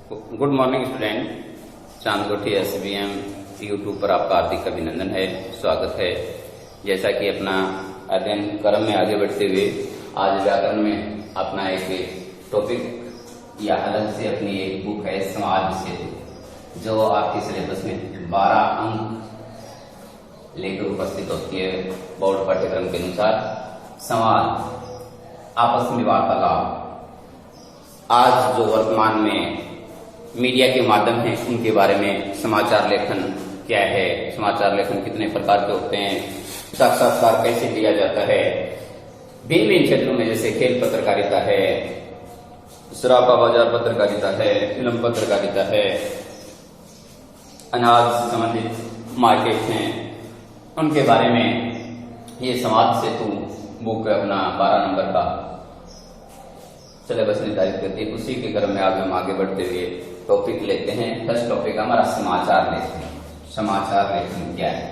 Good morning student. Chandgothi SBM YouTube पर आपका हार्दिक अभिनंदन है, स्वागत है। जैसा कि अपना अध्ययन क्रम में आगे बढ़ते हुए आज व्याकरण में अपना एक टॉपिक या अलग से अपनी एक बुक है समाज सेतु, जो आपके सिलेबस में 12 अंक लेकर उपस्थित होती है बोर्ड पाठ्यक्रम के अनुसार। समाज, आपस में वार्तालाप, आज जो वर्तमान में मीडिया के माध्यम हैं उनके बारे में, समाचार लेखन क्या है, समाचार लेखन कितने प्रकार के होते हैं, साक्षात्कार कैसे लिया जाता है, भिन्न भिन्न क्षेत्रों में जैसे खेल पत्रकारिता है, सराफा बाजार पत्रकारिता है, फिल्म पत्रकारिता है, अनाज संबंधित मार्केट हैं, उनके बारे में ये समाज सेतु बुक अपना 12 नंबर का सिलेबस निर्धारित करती है। उसी के क्रम में आगे हम आगे बढ़ते हुए टॉपिक लेते हैं। फर्स्ट टॉपिक हमारा समाचार लेखन। समाचार लेखन क्या है?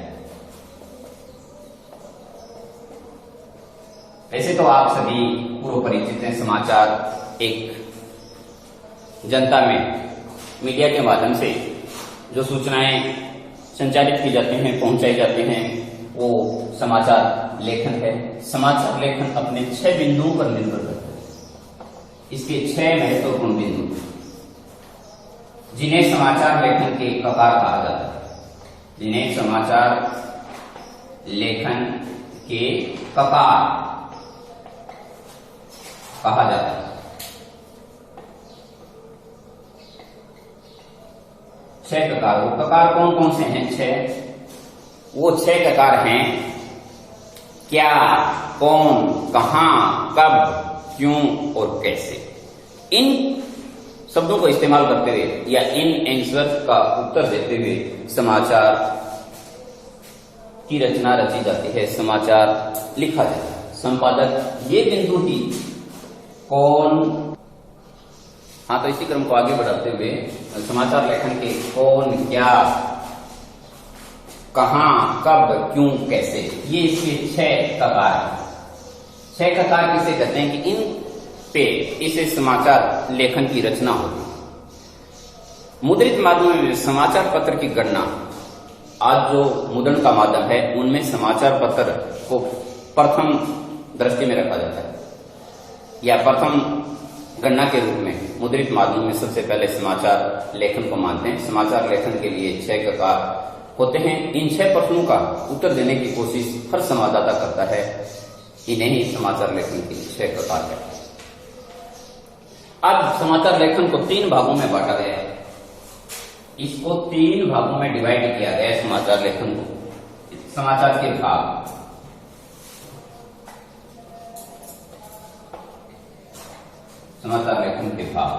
वैसे तो आप सभी पूर्व परिचित हैं। समाचार एक जनता में मीडिया के माध्यम से जो सूचनाएं संचारित की जाती हैं, पहुंचाई जाती हैं, वो समाचार लेखन है। समाचार लेखन अपने 6 बिंदुओं पर निर्भर करता है। इसके 6 महत्वपूर्ण बिंदु जिन्हें समाचार लेखन के ककार कहा जाता है, जिन्हें समाचार लेखन के ककार कहा जाता है। 6 ककार, वो ककार कौन कौन से हैं? 6 वो 6 ककार हैं क्या, कौन, कहां, कब, क्यों और कैसे। इन शब्दों को इस्तेमाल करते हुए या इन आंसर का उत्तर देते हुए समाचार की रचना रची जाती है, समाचार लिखा जाता है। संपादक ये बिंदु ही कौन, तो इसी क्रम को आगे बढ़ाते हुए समाचार लेखन के कौन, क्या, कहां, कब, क्यों, कैसे, ये इसके 6 ककार हैं। 6 ककार किसे कहते हैं कि इन पे इसे समाचार लेखन की रचना होगी। मुद्रित माध्यम में समाचार पत्र की गणना, आज जो मुद्रण का माध्यम है उनमें समाचार पत्र को प्रथम दृष्टि में रखा जाता है या प्रथम गणना के रूप में मुद्रित माध्यम में सबसे पहले समाचार लेखन को मानते हैं। समाचार लेखन के लिए 6 ककार होते हैं। इन 6 प्रश्नों का उत्तर देने की कोशिश हर संवाददाता करता है। इन्हें ही समाचार लेखन की 6 ककार है। अब समाचार लेखन को 3 भागों में बांटा गया है। इसको 3 भागों में डिवाइड किया गया है। समाचार लेखन को, समाचार के भाग, समाचार लेखन के भाग।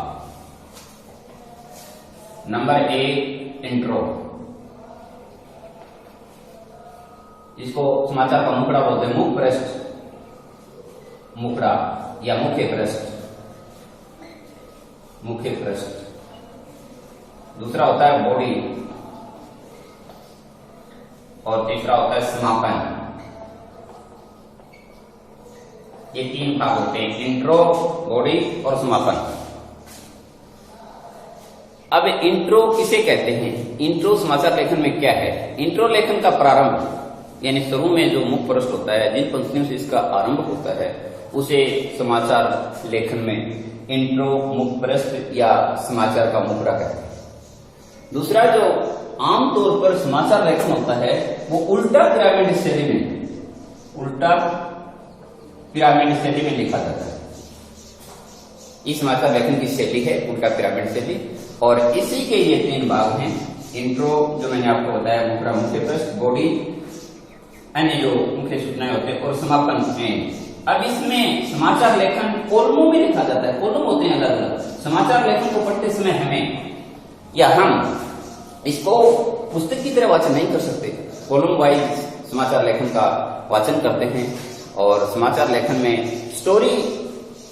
नंबर 1 इंट्रो, इसको समाचार का मुखड़ा बोलते हैं। मुख पृष्ठ, मुखड़ा या मुख्य पृष्ठ, मुख्य पृष्ठ। दूसरा होता है बॉडी और तीसरा होता है समापन। ये 3 भाग होते हैं, इंट्रो, बॉडी और समापन। अब इंट्रो किसे कहते हैं? इंट्रो समाचार लेखन में क्या है? इंट्रो लेखन का प्रारंभ यानी शुरू में जो मुख पृष्ठ होता है, जिन पंक्तियों से इसका आरंभ होता है, उसे समाचार लेखन में इंट्रो, मुख पृष्ठ या समाचार का मुखड़ा कहते हैं। दूसरा जो आमतौर पर समाचार लेखन होता है वो उल्टा पिरामिड शैली में, उल्टा पिरामिड शैली में लिखा जाता है। इस समाचार लेखन की शैली है उल्टा पिरामिड शैली, और इसी के ये 3 भाग हैं। इंट्रो जो मैंने आपको बताया, मुखड़ा, मुख्य पृष्ठ, बॉडी, अन्य जो मुख्य सूचनाएं होते हैं, और समापन एंड। अब इसमें समाचार लेखन कॉलमों में लिखा जाता है। कॉलम होते हैं अलग अलग। समाचार लेखन को पढ़ते समय हमें या हम इसको पुस्तक की तरह वाचन नहीं कर सकते। कॉलम वाइज समाचार लेखन का वाचन करते हैं। और समाचार लेखन में स्टोरी,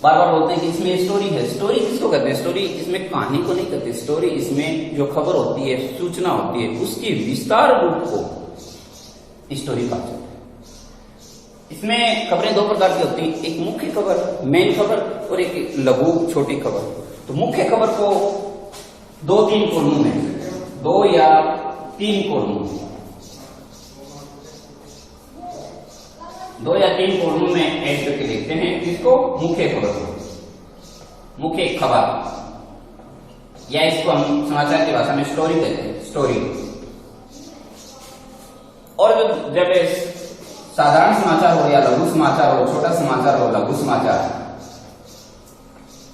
बार बार बोलते हैं कि इसमें स्टोरी है। स्टोरी किसको कहते हैं? स्टोरी इसमें कहानी को नहीं कहते। स्टोरी इसमें जो खबर होती है, सूचना होती है, उसकी विस्तार रूप को स्टोरी कहा जाता है। इसमें खबरें 2 प्रकार की होती हैं, एक मुख्य खबर, मेन खबर, और एक लघु छोटी खबर। तो मुख्य खबर को 2-3 कॉलमों में, 2 या 3 कॉलमों, 2 या 3 कॉलमों में ऐड करके देखते हैं। इसको मुख्य खबर, मुख्य खबर, या इसको हम समाचार की भाषा में स्टोरी कहते हैं, स्टोरी। और जब साधारण समाचार हो या लघु समाचार हो, छोटा समाचार हो, लघु समाचार,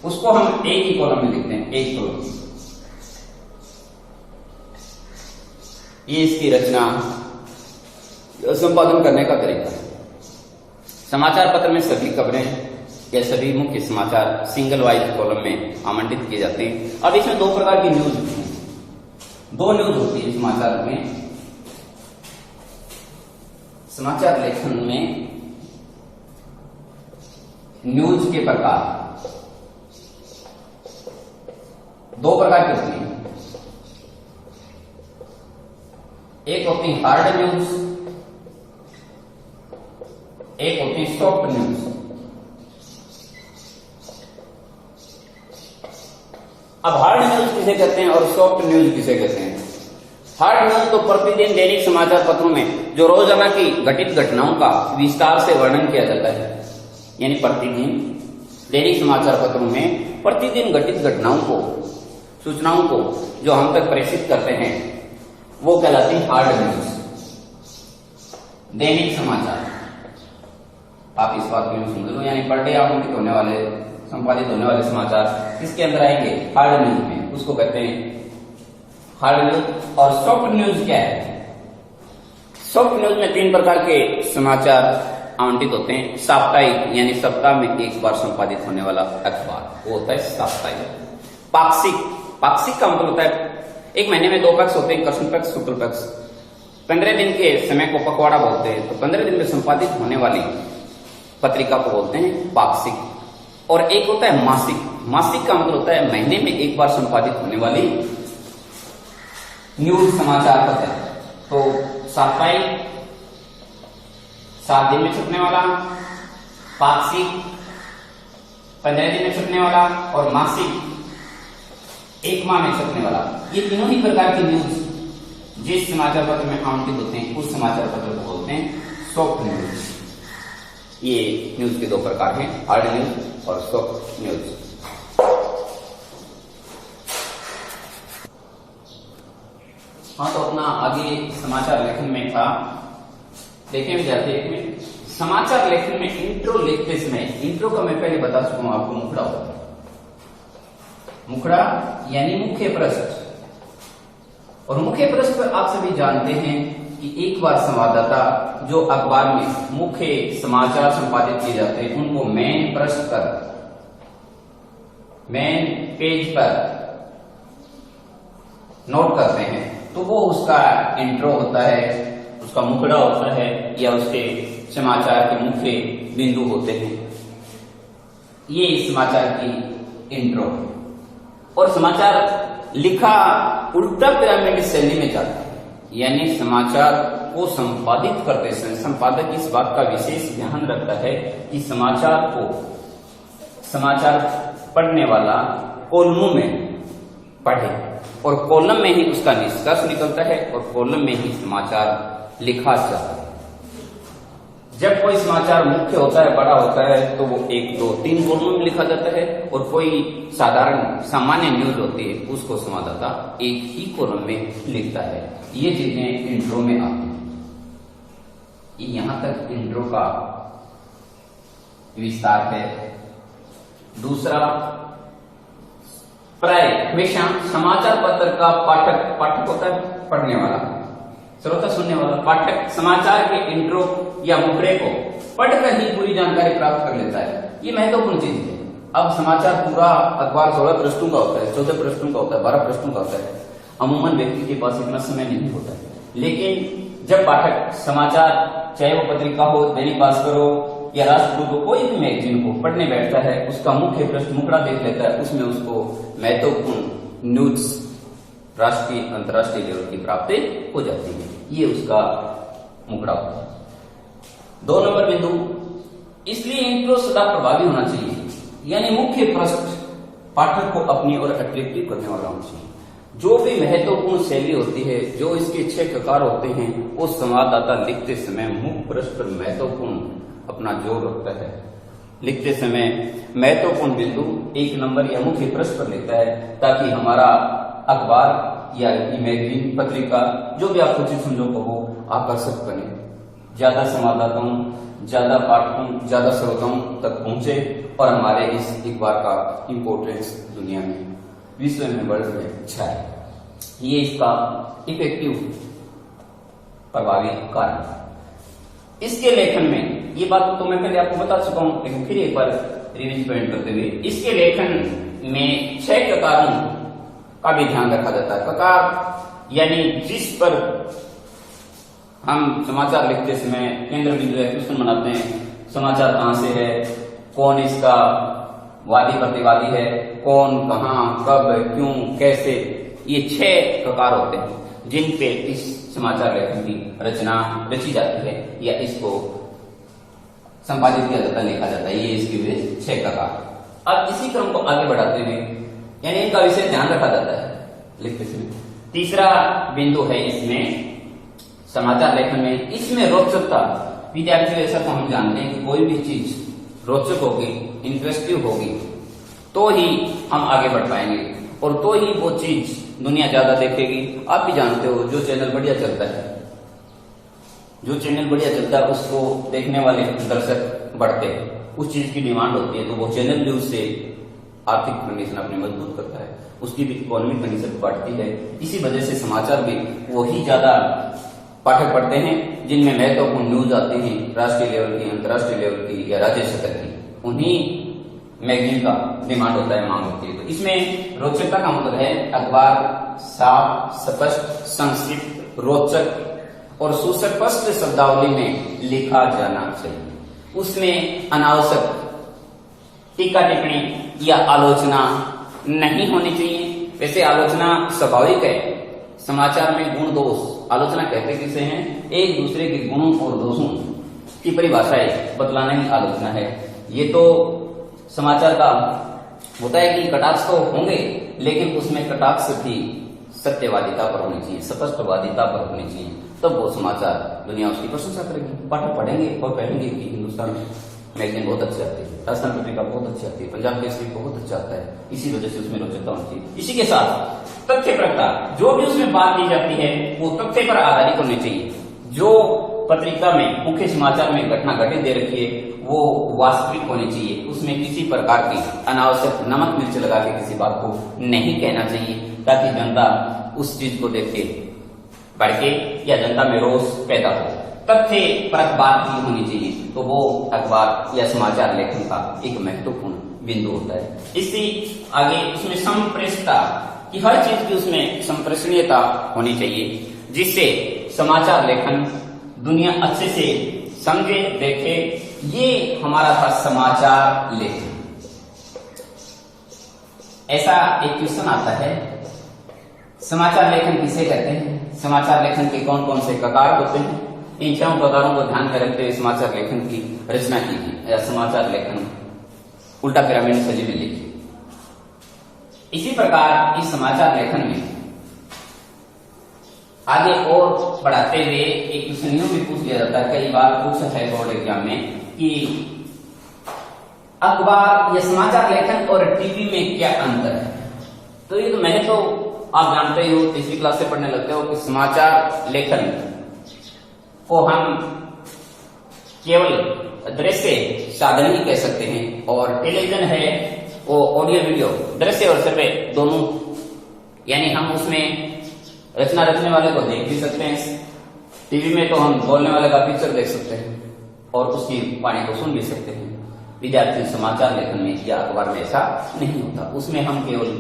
उसको हम एक ही कॉलम में लिखते हैं, एक कॉलम। ये इसकी रचना, संपादन करने का तरीका है। समाचार पत्र में सभी खबरें या सभी मुख्य समाचार सिंगल वाइज कॉलम में आवंटित किए जाते हैं। अब इसमें 2 प्रकार की न्यूज होती है, 2 न्यूज होती है समाचार में। समाचार लेखन में न्यूज के प्रकार 2 प्रकार की होती हैं। एक होती है हार्ड न्यूज, एक होती है सॉफ्ट न्यूज। अब हार्ड न्यूज किसे कहते हैं और सॉफ्ट न्यूज किसे कहते हैं? हार्ड न्यूज तो प्रतिदिन दैनिक समाचार पत्रों में जो रोजाना की घटित घटनाओं का विस्तार से वर्णन किया जाता है, यानी प्रतिदिन दैनिक समाचार पत्रों में प्रतिदिन घटित घटनाओं को, सूचनाओं को जो हम तक प्रेषित करते हैं, वो कहलाती है हार्ड न्यूज, दैनिक समाचार। आप इस बात को समझ लो, यानी पर डे आवंटित होने वाले, संपादित होने वाले समाचार किसके अंदर आएंगे? हार्ड न्यूज में। उसको कहते हैं हार्ड न्यूज। और सॉफ्ट न्यूज क्या है? सॉफ्ट न्यूज में 3 प्रकार के समाचार आवंटित होते हैं। साप्ताहिक, यानी सप्ताह में एक बार संपादित होने वाला अखबार, वो होता है साप्ताहिक। पाक्षिक, पाक्षिक का मतलब होता है एक महीने में 2 पक्ष होते हैं, कृष्ण पक्ष, शुक्ल पक्ष। 15 दिन के समय को पखवाड़ा बोलते हैं, तो 15 दिन में संपादित होने वाली पत्रिका को बोलते हैं पाक्षिक। और एक होता है मासिक। मासिक का मतलब होता है महीने में एक बार संपादित होने वाली न्यूज, समाचार पत्र। तो साप्ताहिक 7 दिन में छपने वाला, पाक्षिक 15 दिन में छपने वाला, और मासिक 1 माह में छपने वाला। ये तीनों ही प्रकार की न्यूज जिस समाचार पत्र में आवंटित होते हैं, उस समाचार पत्र को बोलते हैं सॉफ्ट न्यूज। ये न्यूज के 2 प्रकार हैं, हार्ड न्यूज और सॉफ्ट न्यूज। हाँ, तो अपना आगे समाचार लेखन में था, देखें विद्यार्थी एक में समाचार लेखन में इंट्रो लिखते समय, इंट्रो का मैं पहले बता चुका हूं आपको, मुखड़ा होता है। मुखड़ा यानी मुख्य पृष्ठ। और मुख्य पृष्ठ पर आप सभी जानते हैं कि एक बार संवाददाता जो अखबार में मुख्य समाचार संपादित किए जाते हैं, उनको मेन पृष्ठ पर, मेन पेज पर नोट करते हैं, तो वो उसका इंट्रो होता है, उसका मुखड़ा होता है, या उसके समाचार के मुख्य बिंदु होते हैं। ये समाचार की इंट्रो। और समाचार लिखा उल्टा पिरामिड शैली में जाता है, यानी समाचार को संपादित करते समय संपादक इस बात का विशेष ध्यान रखता है कि समाचार को, समाचार पढ़ने वाला कॉलमों में पढ़े, और कॉलम में ही उसका निष्कर्ष निकलता है, और कॉलम में ही समाचार लिखा जाता है। जब कोई समाचार मुख्य होता है, बड़ा होता है, तो वो 1, 2, 3 कॉलमों में लिखा जाता है, और कोई साधारण सामान्य न्यूज होती है, उसको संवाददाता एक ही कॉलम में लिखता है। ये चीजें इंट्रो में आती हैं। यहां तक इंट्रो का विस्तार है। दूसरा, प्राय हमेशा समाचार पत्र का पाठक, पाठक होता है पढ़ने वाला, श्रोता सुनने वाला, पाठक समाचार के इंट्रो या मुखड़े को पढ़कर ही पूरी जानकारी प्राप्त कर लेता है। ये महत्वपूर्ण चीज है। अब समाचार पूरा अखबार 16 पृष्ठों का होता है, 14 पृष्ठों का होता है, 12 पृष्ठों का होता है। अमूमन व्यक्ति के पास इतना समय नहीं होता है। लेकिन जब पाठक समाचार, चाहे वो पत्रिका हो, दैनिक भास्कर हो या राष्ट्रदूत हो, कोई भी मैगजीन को पढ़ने बैठता है, उसका मुख्य पृष्ठ मुखड़ा देख लेता है, उसमें उसको महत्वपूर्ण न्यूज राष्ट्रीय अंतर्राष्ट्रीय लेवल की प्राप्ति हो जाती है। ये उसका मुखड़ा होता है। 2 नंबर बिंदु, इसलिए इंट्रो सदा प्रभावी होना चाहिए, यानी मुख्य पृष्ठ पाठक को अपनी ओर अट्रैक्टिव करने वाला होना चाहिए। जो भी महत्वपूर्ण शैली होती है, जो इसके 6 प्रकार होते हैं, वो संवाददाता लिखते समय मुख्य पृष्ठ पर महत्वपूर्ण अपना जोर रखता है। लिखते समय महत्वपूर्ण बिंदु 1 नंबर या मुख्य पृष्ठ पर लिखता है, ताकि हमारा अखबार या मैगजीन, पत्रिका, जो भी आप उचित समझो कहो, आकर्षक बने, ज्यादा संवाददाताओं, ज्यादा पाठकों, ज्यादा श्रोताओं तक पहुंचे और हमारे इस अखबार का इंपोर्टेंस दुनिया में, विश्व में, वर्ल्ड में छाए। ये इसका इफेक्टिव प्रभावी कारण। इसके लेखन में, ये बात तो मैं पहले आपको बता चुका हूं, लेकिन फिर एक बार रिवीज पॉइंट करते हुए, इसके लेखन में 6 प्रकारों का भी ध्यान रखा जाता है। प्रकार यानी जिस पर हम समाचार लिखते समय केंद्र बिंदु या क्वेश्चन बनाते हैं, समाचार कहां से है, कौन इसका वादी प्रतिवादी है, कौन, कहां, कब, क्यों, कैसे, ये 6 प्रकार होते हैं जिन पे इस समाचार लेखन की रचना रची जाती है या इसको संपादित किया जाता है, लिखा जाता है। ये इसके वे 6 प्रकार। अब इसी क्रम को आगे बढ़ाते हुए यानी इनका विषय ध्यान रखा जाता है लिखते समय। तीसरा बिंदु है इसमें समाचार लेखन में, इसमें रोचकता। विद्यार्थियों, ऐसा तो हम जानते हैं कि कोई भी चीज रोचक होगी, इंटरेस्टिंग होगी, तो ही हम आगे बढ़ पाएंगे और तो ही वो चीज दुनिया ज्यादा देखेगी। आप भी जानते हो, जो चैनल बढ़िया चलता है, जो चैनल बढ़िया चलता है, उसको देखने वाले दर्शक बढ़ते हैं, उस चीज की डिमांड होती है, तो वो चैनल भी उससे आर्थिक कंडीशन अपनी मजबूत करता है, उसकी भी इकोनॉमिक कंडीशन बढ़ती है। इसी वजह से समाचार भी वही ज्यादा पाठक पढ़ते हैं जिनमें महत्वपूर्ण न्यूज आते हैं, राष्ट्रीय लेवल की, अंतर्राष्ट्रीय लेवल की या राज्य स्तर की, उन्हीं मैगजीन का डिमांड होता है, मांग होती है। तो इसमें रोचकता का मतलब है अखबार साफ, स्पष्ट, संक्षिप्त, रोचक और सुस्पष्ट शब्दावली में लिखा जाना चाहिए। उसमें अनावश्यक टीका टिप्पणी या आलोचना नहीं होनी चाहिए। वैसे आलोचना स्वाभाविक है, समाचार में गुण दोष, आलोचना कहते किसे हैं, एक दूसरे के गुणों और दोषों की परिभाषाएं बतलाने की आलोचना है। ये तो समाचार का होता है कि कटाक्ष तो होंगे, लेकिन उसमें कटाक्ष भी सत्यवादिता पर होनी चाहिए, स्पष्टवादिता पर होनी चाहिए, तब वो समाचार दुनिया उसकी प्रशंसा करेगी। पाठक पढ़ेंगे और कहेंगे कि हिंदुस्तान मैगजीन बहुत अच्छी आती है, राजस्थान पत्रिका बहुत अच्छी आती है, पंजाब केसरी बहुत अच्छा आता है, इसी वजह से उसमें रोचकता होनी चाहिए। इसी के साथ तथ्य परकता, जो भी उसमें बात की जाती है वो तथ्य पर आधारित होनी चाहिए। जो पत्रिका में, मुख्य समाचार में घटना घटित दे रखी है वो वास्तविक होनी चाहिए। उसमें किसी प्रकार की अनावश्यक नमक मिर्च लगा के किसी बात को नहीं कहना चाहिए, ताकि जनता उस चीज को देख के भड़के या जनता में रोष पैदा हो। तथ्य परक बात ही होनी चाहिए, तो वो अखबार या समाचार लेखन का एक महत्वपूर्ण बिंदु होता है। इसी आगे उसमें संप्रेषणता कि हर चीज की उसमें संप्रेषणीयता होनी चाहिए, जिससे समाचार लेखन दुनिया अच्छे से समझे, देखे। ये हमारा था समाचार लेखन। ऐसा एक क्वेश्चन आता है, समाचार लेखन किसे कहते हैं, समाचार लेखन के कौन कौन से प्रकार होते हैं। इन 6 प्रकारों को ध्यान में रखते हुए समाचार लेखन की रचना की गई या समाचार लेखन उल्टा पिरामिड शैली में लिखी। इसी प्रकार इस समाचार लेखन में आगे और बढ़ाते हुए एक क्वेश्चन यूं भी पूछ लिया जाता है, कई बार पूछा है बोर्ड एग्जाम में, कि अखबार या समाचार लेखन और टीवी में क्या अंतर है। तो ये तो मैंने तो आप जानते ही हो, 3वीं क्लास से पढ़ने लगते हो कि समाचार लेखन को हम केवल दृश्य साधन ही कह सकते हैं, और टेलीविजन है वो ऑडियो वीडियो, दृश्य और श्रव्य दोनों, यानी हम उसमें रचना रचने वाले को देख भी सकते हैं, टीवी में तो हम बोलने वाले का पिक्चर देख सकते हैं और उसकी वाणी को सुन भी सकते हैं। विद्यार्थी समाचार लेखन में या अखबार में ऐसा नहीं होता, उसमें हम केवल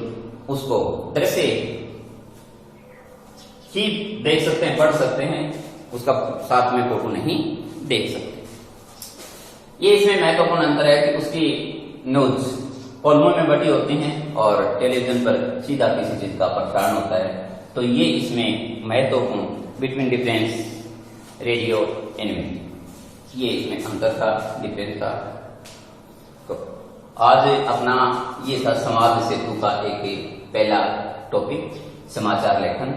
उसको दृश्य ही देख सकते हैं, पढ़ सकते हैं, उसका साथ में फोटो नहीं देख सकते। ये इसमें महत्वपूर्ण अंतर है कि उसकी न्यूज कॉलमों में बटी होती हैं और टेलीविजन पर सीधा किसी चीज का प्रसारण होता है। तो ये इसमें महत्वपूर्ण बिटवीन डिफरेंस रेडियो एनिमेट, ये इसमें अंतर था, डिफरेंस था। तो आज अपना ये था संवाद सेतु का एक पहला टॉपिक समाचार लेखन।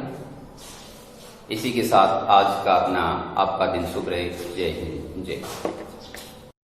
इसी के साथ आज का अपना आपका दिन शुभ रहे। जय हिंद, जय।